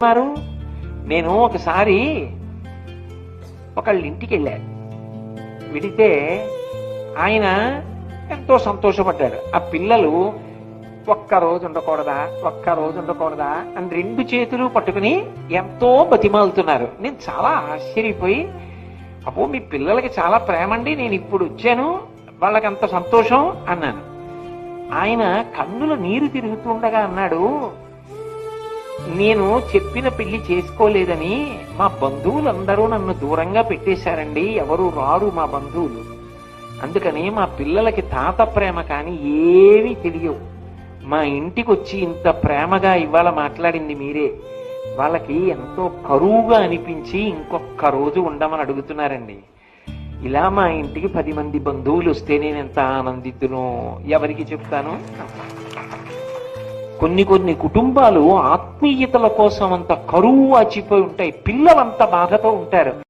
వారు నేను ఒకసారి ఒకళ్ళ ఇంటికి వెళ్ళాను. వెడితే ఆయన ఎంతో సంతోషపడ్డాడు. ఆ పిల్లలు ఒక్కరోజు ఉండకూడదా అని రెండు చేతులు పట్టుకుని ఎంతో బతిమాలుతున్నారు. నేను చాలా ఆశ్చర్యపోయి, అబ్బో మీ పిల్లలకి చాలా ప్రేమ అండి, నేను ఇప్పుడు వచ్చాను, వాళ్ళకి అంత సంతోషం అన్నాను. ఆయన కన్నుల నీరు తిరుగుతుండగా అన్నాడు, నేను చెప్పిన పెళ్లి చేసుకోలేదని మా బంధువులందరూ నన్ను దూరంగా పెట్టేశారండి, ఎవరు రారు మా బంధువులు, అందుకని మా పిల్లలకి తాత ప్రేమ కానీ ఏమీ తెలియవు. మా ఇంటికి వచ్చి ఇంత ప్రేమగా ఇవాళ మాట్లాడింది మీరే, వాళ్ళకి ఎంతో కరువుగా అనిపించి ఇంకొక రోజు ఉండమని అడుగుతున్నారండి. ఇలా మా ఇంటికి 10 మంది బంధువులు వస్తే నేను ఎంత ఆనందితునో ఎవరికి చెప్తాను. కొన్ని కుటుంబాలు ఆత్మీయతల కోసం అంత కరువు వాచిపోయి ఉంటాయి, పిల్లలంత బాధతో ఉంటారు.